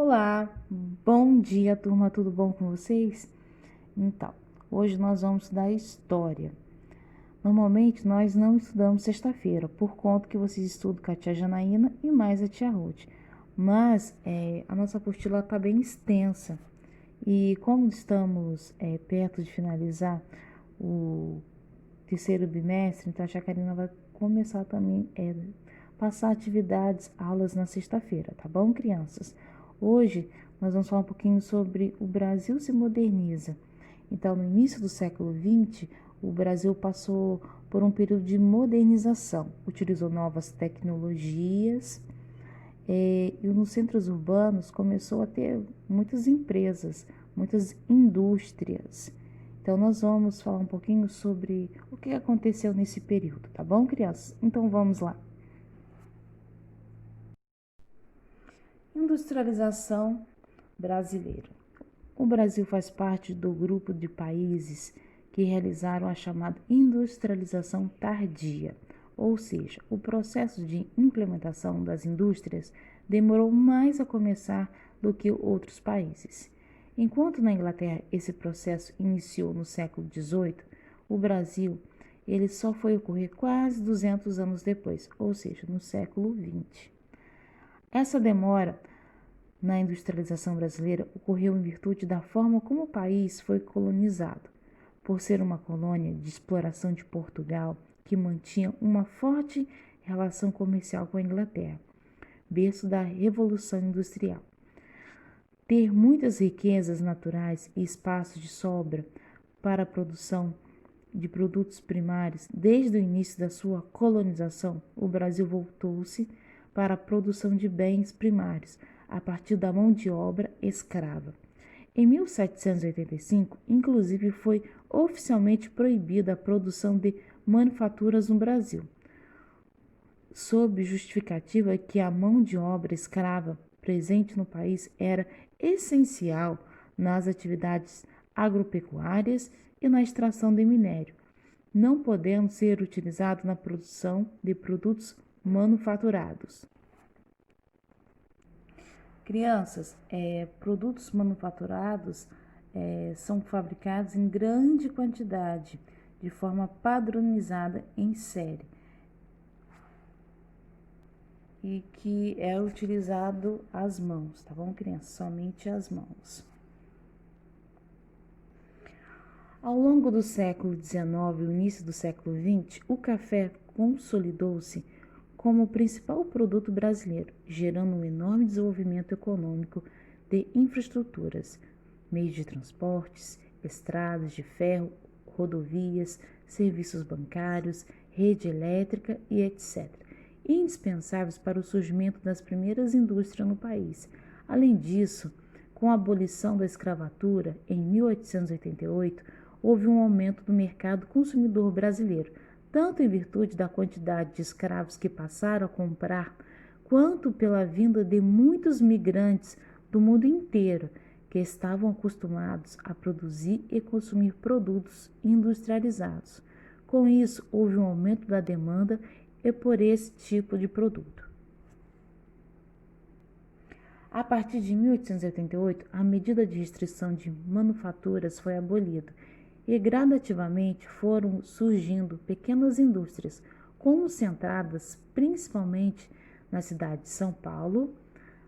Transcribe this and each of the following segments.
Olá, bom dia, turma, tudo bom com vocês? Então, hoje nós vamos estudar história. Normalmente nós não estudamos sexta-feira, por conta que vocês estudam com a tia Janaína e mais a tia Ruth. Mas a nossa apostila está bem extensa e como estamos perto de finalizar o terceiro bimestre, então a tia Karina vai começar também passar atividades, aulas na sexta-feira, tá bom, crianças? Hoje nós vamos falar um pouquinho sobre o Brasil se moderniza. Então, no início do século XX, o Brasil passou por um período de modernização, utilizou novas tecnologias e nos centros urbanos começou a ter muitas empresas, muitas indústrias. Então, nós vamos falar um pouquinho sobre o que aconteceu nesse período, tá bom, crianças? Então, vamos lá. Industrialização brasileira. O Brasil faz parte do grupo de países que realizaram a chamada industrialização tardia, ou seja, o processo de implementação das indústrias demorou mais a começar do que outros países. Enquanto na Inglaterra esse processo iniciou no século XVIII, o Brasil ele só foi ocorrer quase 200 anos depois, ou seja, no século XX. Essa demora na industrialização brasileira ocorreu em virtude da forma como o país foi colonizado. Por ser uma colônia de exploração de Portugal, que mantinha uma forte relação comercial com a Inglaterra, berço da Revolução Industrial. Ter muitas riquezas naturais e espaços de sobra para a produção de produtos primários, desde o início da sua colonização, o Brasil voltou-se para a produção de bens primários, a partir da mão de obra escrava. Em 1785, inclusive, foi oficialmente proibida a produção de manufaturas no Brasil, sob justificativa que a mão de obra escrava presente no país era essencial nas atividades agropecuárias e na extração de minério, não podendo ser utilizado na produção de produtos manufaturados. Crianças, produtos manufaturados são fabricados em grande quantidade, de forma padronizada em série, e que é utilizado as mãos, tá bom, crianças? Somente as mãos. Ao longo do século XIX e o início do século XX, o café consolidou-se como o principal produto brasileiro, gerando um enorme desenvolvimento econômico de infraestruturas, meios de transportes, estradas de ferro, rodovias, serviços bancários, rede elétrica e etc., indispensáveis para o surgimento das primeiras indústrias no país. Além disso, com a abolição da escravatura em 1888, houve um aumento do mercado consumidor brasileiro, tanto em virtude da quantidade de escravos que passaram a comprar, quanto pela vinda de muitos migrantes do mundo inteiro que estavam acostumados a produzir e consumir produtos industrializados. Com isso, houve um aumento da demanda por esse tipo de produto. A partir de 1888, a medida de restrição de manufaturas foi abolida e gradativamente foram surgindo pequenas indústrias, concentradas principalmente na cidade de São Paulo,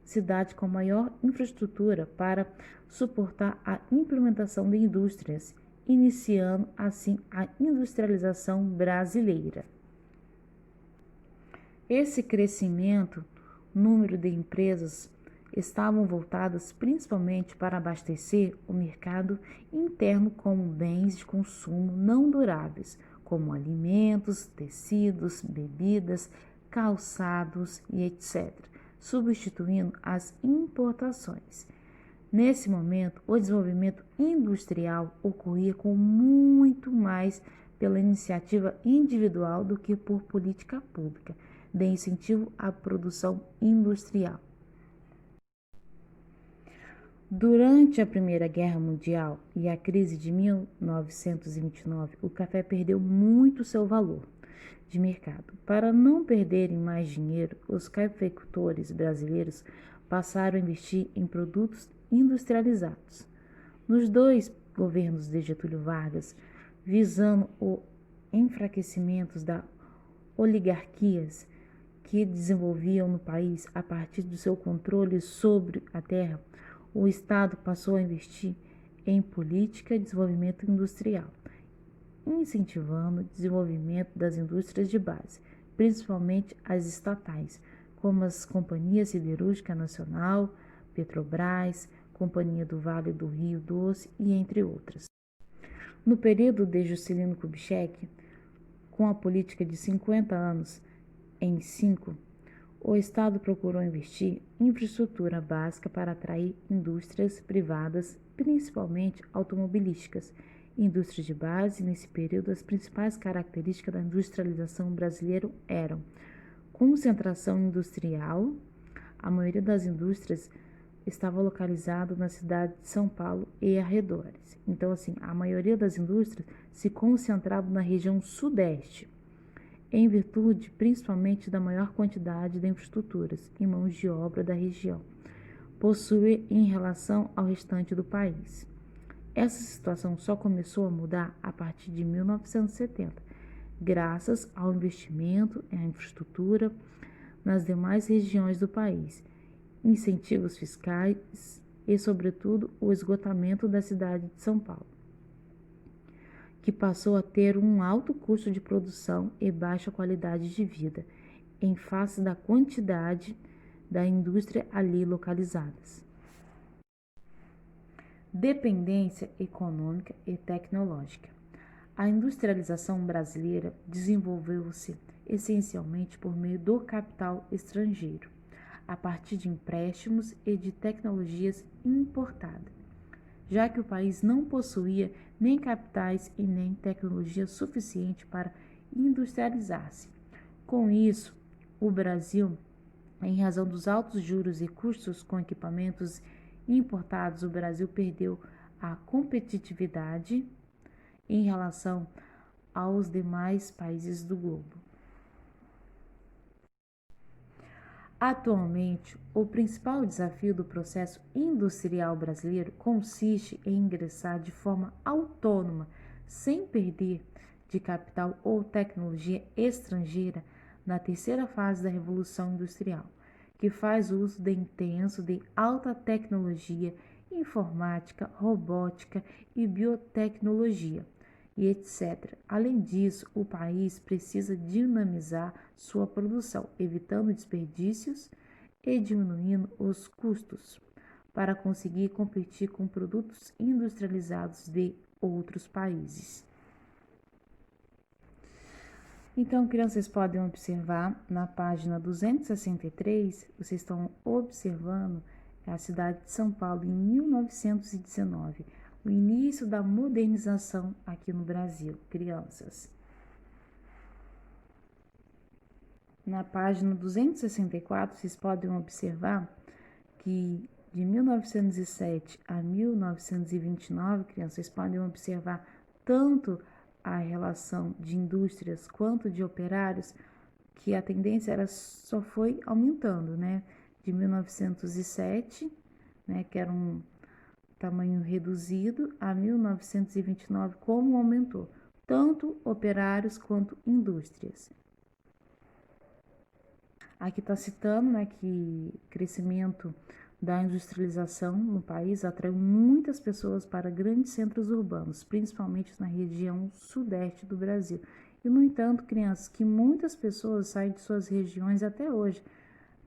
cidade com maior infraestrutura para suportar a implementação de indústrias, iniciando assim a industrialização brasileira. Esse crescimento, número de empresas estavam voltadas principalmente para abastecer o mercado interno com bens de consumo não duráveis, como alimentos, tecidos, bebidas, calçados e etc., substituindo as importações. Nesse momento, o desenvolvimento industrial ocorria com muito mais pela iniciativa individual do que por política pública de incentivo à produção industrial. Durante a Primeira Guerra Mundial e a crise de 1929, o café perdeu muito seu valor. de mercado. Para não perderem mais dinheiro, os cafeicultores brasileiros passaram a investir em produtos industrializados. Nos dois governos de Getúlio Vargas, visando o enfraquecimento das oligarquias que desenvolviam no país a partir do seu controle sobre a terra, o Estado passou a investir em política de desenvolvimento industrial, incentivando o desenvolvimento das indústrias de base, principalmente as estatais, como as Companhia Siderúrgica Nacional, Petrobras, Companhia do Vale do Rio Doce e entre outras. No período de Juscelino Kubitschek, com a política de 50 anos em 5, o Estado procurou investir em infraestrutura básica para atrair indústrias privadas, principalmente automobilísticas. Indústrias de base, nesse período, as principais características da industrialização brasileira eram concentração industrial. A maioria das indústrias estava localizada na cidade de São Paulo e arredores. Então, assim, a maioria das indústrias se concentrava na região sudeste, em virtude principalmente da maior quantidade de infraestruturas e mãos de obra da região possui em relação ao restante do país. Essa situação só começou a mudar a partir de 1970, graças ao investimento em infraestrutura nas demais regiões do país, incentivos fiscais e, sobretudo, o esgotamento da cidade de São Paulo, que passou a ter um alto custo de produção e baixa qualidade de vida, em face da quantidade da indústria ali localizadas. Dependência econômica e tecnológica. A industrialização brasileira desenvolveu-se essencialmente por meio do capital estrangeiro, a partir de empréstimos e de tecnologias importadas, já que o país não possuía nem capitais e nem tecnologia suficiente para industrializar-se. Com isso, o Brasil, em razão dos altos juros e custos com equipamentos importados, o Brasil perdeu a competitividade em relação aos demais países do globo. Atualmente, o principal desafio do processo industrial brasileiro consiste em ingressar de forma autônoma, sem perder de capital ou tecnologia estrangeira, na terceira fase da Revolução Industrial, que faz uso de intenso de alta tecnologia, informática, robótica e biotecnologia, e etc. Além disso, o país precisa dinamizar sua produção, evitando desperdícios e diminuindo os custos, para conseguir competir com produtos industrializados de outros países. Então, crianças, vocês podem observar na página 263, vocês estão observando a cidade de São Paulo em 1919, o início da modernização aqui no Brasil, crianças. Na página 264, vocês podem observar que de 1907 a 1929, crianças, vocês podem observar tanto a relação de indústrias quanto de operários, que a tendência era só foi aumentando, né? De 1907, né, que era um tamanho reduzido, a 1929, como aumentou, tanto operários quanto indústrias. Aqui está citando, né, que o crescimento da industrialização no país atraiu muitas pessoas para grandes centros urbanos, principalmente na região sudeste do Brasil. E, no entanto, crianças, que muitas pessoas saem de suas regiões até hoje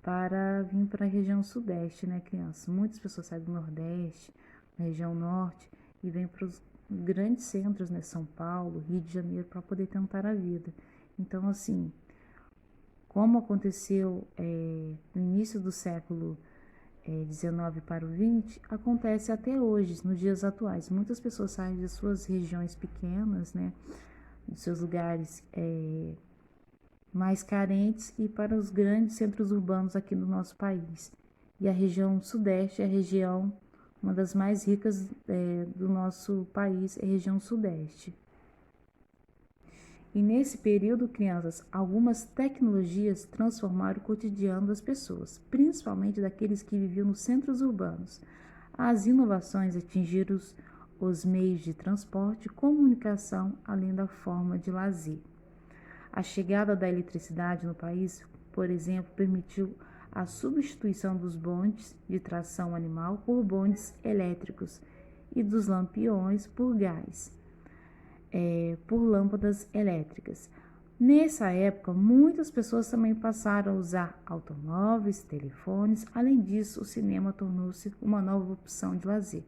para vir para a região sudeste, né, crianças? Muitas pessoas saem do nordeste, da região norte, e vêm para os grandes centros, né, São Paulo, Rio de Janeiro, para poder tentar a vida. Então, assim, como aconteceu no início do século 19 para o 20, acontece até hoje, nos dias atuais. Muitas pessoas saem de suas regiões pequenas, né, dos seus lugares mais carentes e para os grandes centros urbanos aqui no nosso país. E a região sudeste é a região, uma das mais ricas do nosso país, é a região sudeste. E nesse período, crianças, algumas tecnologias transformaram o cotidiano das pessoas, principalmente daqueles que viviam nos centros urbanos. As inovações atingiram os meios de transporte e comunicação, além da forma de lazer. A chegada da eletricidade no país, por exemplo, permitiu a substituição dos bondes de tração animal por bondes elétricos e dos lampiões por gás, por lâmpadas elétricas. Nessa época, muitas pessoas também passaram a usar automóveis, telefones. Além disso, o cinema tornou-se uma nova opção de lazer.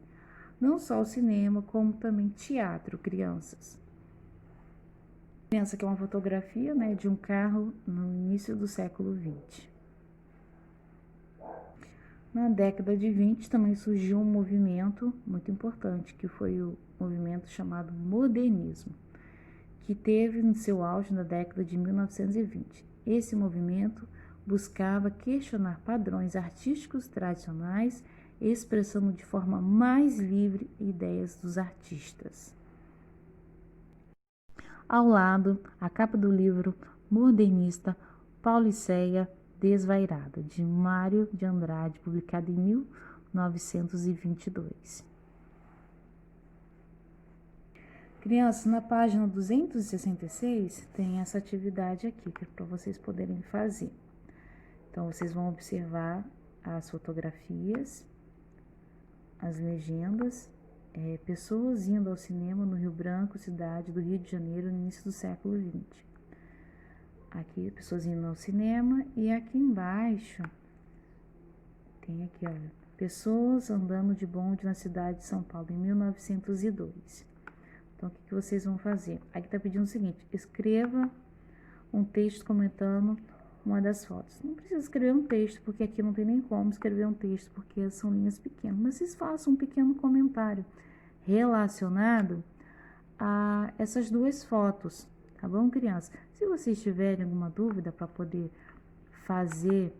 Não só o cinema, como também teatro, crianças. Pensa que é uma fotografia, né, de um carro no início do século XX. Na década de 20 também surgiu um movimento muito importante, que foi o movimento chamado modernismo, que teve no seu auge na década de 1920. Esse movimento buscava questionar padrões artísticos tradicionais, expressando de forma mais livre ideias dos artistas. Ao lado, a capa do livro modernista Pauliceia Desvairada, de Mário de Andrade, publicado em 1922. Crianças, na página 266 tem essa atividade aqui, que é para vocês poderem fazer. Então, vocês vão observar as fotografias, as legendas, pessoas indo ao cinema no Rio Branco, cidade do Rio de Janeiro, no início do século XX. Aqui, pessoas indo ao cinema, e aqui embaixo tem aqui, olha, pessoas andando de bonde na cidade de São Paulo, em 1902. Então, o que vocês vão fazer? Aqui está pedindo o seguinte: escreva um texto comentando uma das fotos. Não precisa escrever um texto, porque aqui não tem nem como escrever um texto, porque são linhas pequenas. Mas vocês façam um pequeno comentário relacionado a essas duas fotos, tá bom, criança? Se vocês tiverem alguma dúvida para poder fazer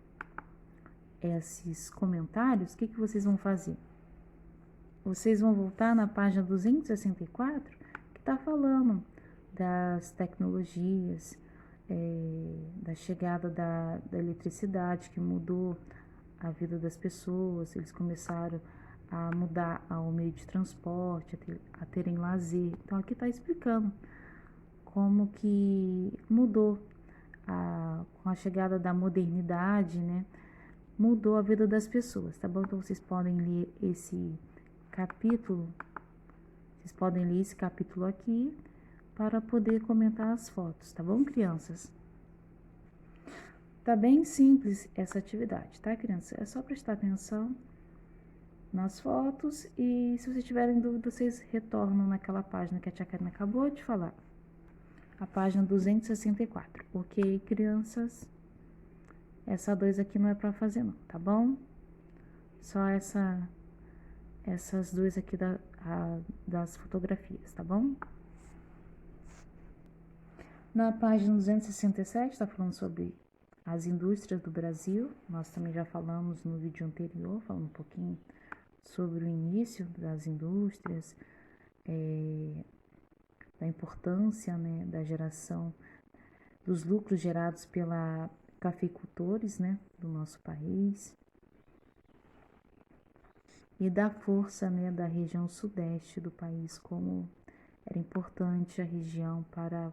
esses comentários, o que vocês vão fazer? Vocês vão voltar na página 264, que está falando das tecnologias, da chegada da eletricidade, que mudou a vida das pessoas. Eles começaram a mudar o meio de transporte, a terem lazer. Então, aqui está explicando como que mudou com a chegada da modernidade, né? Mudou a vida das pessoas, tá bom? Então, vocês podem ler esse capítulo, aqui para poder comentar as fotos, tá bom, crianças? Tá bem simples essa atividade, tá, crianças? É só prestar atenção nas fotos e, se vocês tiverem dúvida, vocês retornam naquela página que a tia Karina acabou de falar, a página 264. Ok, crianças? Essa 2 aqui não é para fazer não, tá bom? Só essas duas aqui das fotografias, tá bom? Na página 267 está falando sobre as indústrias do Brasil. Nós também já falamos no vídeo anterior, falando um pouquinho sobre o início das indústrias, da importância, né, da geração dos lucros gerados pela cafeicultores, né, do nosso país, e da força, né, da região sudeste do país, como era importante a região para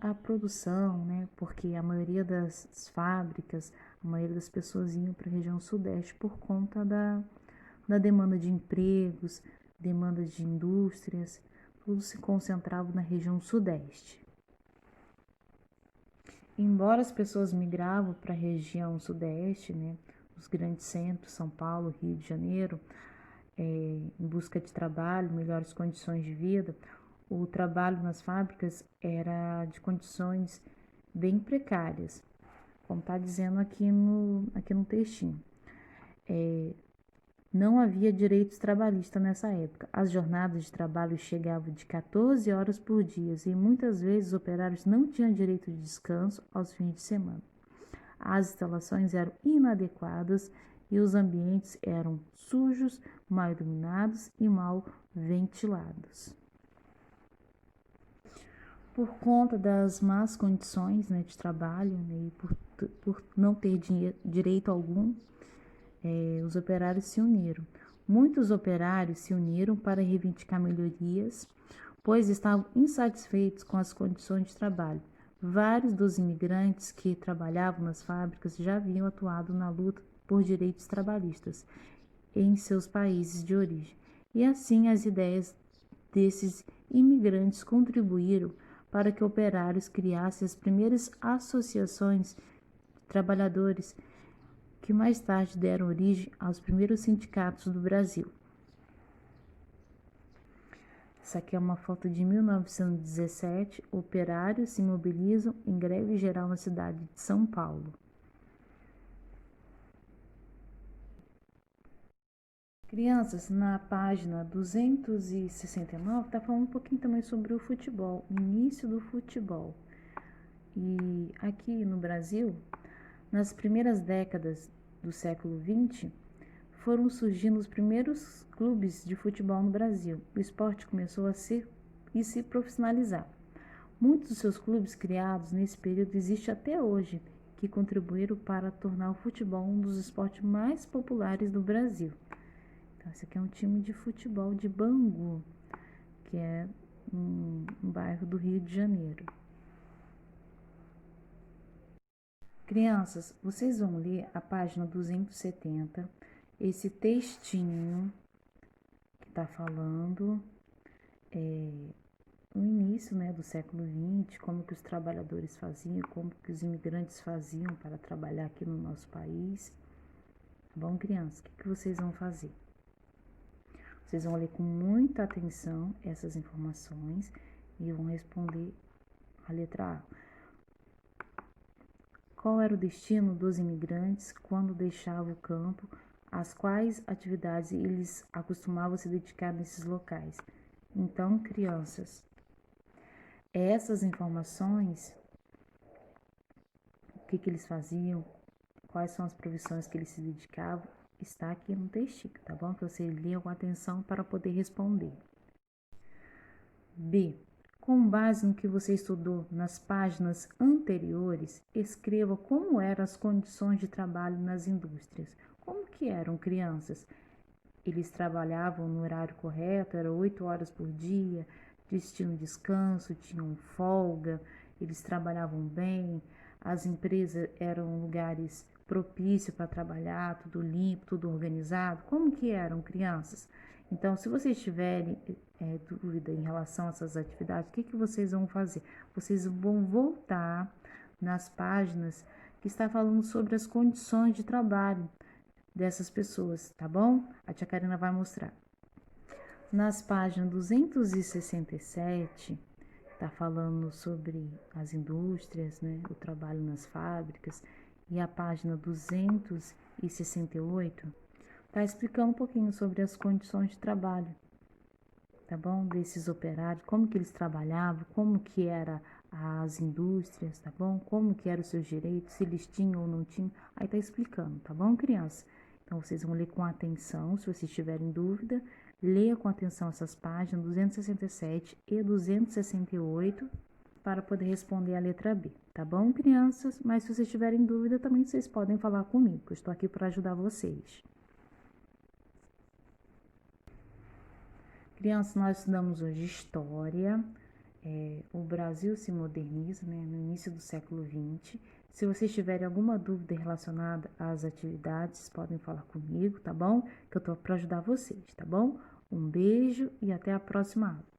a produção, né, porque a maioria das fábricas, a maioria das pessoas iam para a região sudeste por conta da demanda de empregos, demanda de indústrias, tudo se concentrava na região sudeste. Embora as pessoas migravam para a região sudeste, né, os grandes centros, São Paulo, Rio de Janeiro, em busca de trabalho, melhores condições de vida, o trabalho nas fábricas era de condições bem precárias, como está dizendo aqui no textinho. Não havia direitos trabalhistas nessa época. As jornadas de trabalho chegavam de 14 horas por dia e muitas vezes os operários não tinham direito de descanso aos fins de semana. As instalações eram inadequadas e os ambientes eram sujos, mal iluminados e mal ventilados. Por conta das más condições, né, de trabalho, né, e por não ter direito algum, os operários se uniram. Muitos operários se uniram para reivindicar melhorias, pois estavam insatisfeitos com as condições de trabalho. Vários dos imigrantes que trabalhavam nas fábricas já haviam atuado na luta por direitos trabalhistas em seus países de origem. E assim as ideias desses imigrantes contribuíram para que operários criassem as primeiras associações de trabalhadores, que mais tarde deram origem aos primeiros sindicatos do Brasil. Essa aqui é uma foto de 1917. Operários se mobilizam em greve geral na cidade de São Paulo. Crianças, na página 269, está falando um pouquinho também sobre o futebol, o início do futebol. E aqui no Brasil, nas primeiras décadas do século XX, foram surgindo os primeiros clubes de futebol no Brasil. O esporte começou a se profissionalizar. Muitos dos seus clubes criados nesse período existem até hoje, que contribuíram para tornar o futebol um dos esportes mais populares do Brasil. Então, esse aqui é um time de futebol de Bangu, que é um bairro do Rio de Janeiro. Crianças, vocês vão ler a página 270, esse textinho que está falando no início, né, do século XX, como que os trabalhadores faziam, como que os imigrantes faziam para trabalhar aqui no nosso país. Bom, crianças, o que vocês vão fazer? Vocês vão ler com muita atenção essas informações e vão responder a letra A. Qual era o destino dos imigrantes quando deixavam o campo? Às quais atividades eles acostumavam se dedicar nesses locais? Então, crianças, essas informações, o que eles faziam, quais são as profissões que eles se dedicavam, está aqui no textinho, tá bom? Que você lê com atenção para poder responder. B. Com base no que você estudou nas páginas anteriores, escreva como eram as condições de trabalho nas indústrias. Como que eram, crianças? Eles trabalhavam no horário correto, era 8 horas por dia, eles tinham descanso, tinham folga, eles trabalhavam bem, as empresas eram lugares propícios para trabalhar, tudo limpo, tudo organizado. Como que eram, crianças? Então, se vocês tiverem dúvida em relação a essas atividades, o que vocês vão fazer? Vocês vão voltar nas páginas que está falando sobre as condições de trabalho dessas pessoas, tá bom? A tia Karina vai mostrar. Nas páginas 267, tá falando sobre as indústrias, né? O trabalho nas fábricas. E a página 268 tá explicando um pouquinho sobre as condições de trabalho, tá bom? Desses operários, como que eles trabalhavam, como que era as indústrias, tá bom? Como que eram os seus direitos, se eles tinham ou não tinham. Aí tá explicando, tá bom, criança? Então, vocês vão ler com atenção, se vocês tiverem dúvida, leia com atenção essas páginas 267 e 268 para poder responder a letra B, tá bom, crianças? Mas se vocês tiverem dúvida, também vocês podem falar comigo, eu estou aqui para ajudar vocês. Crianças, nós estudamos hoje História. O Brasil se moderniza, né, no início do século XX. Se vocês tiverem alguma dúvida relacionada às atividades, podem falar comigo, tá bom? Que eu tô para ajudar vocês, tá bom? Um beijo e até a próxima aula.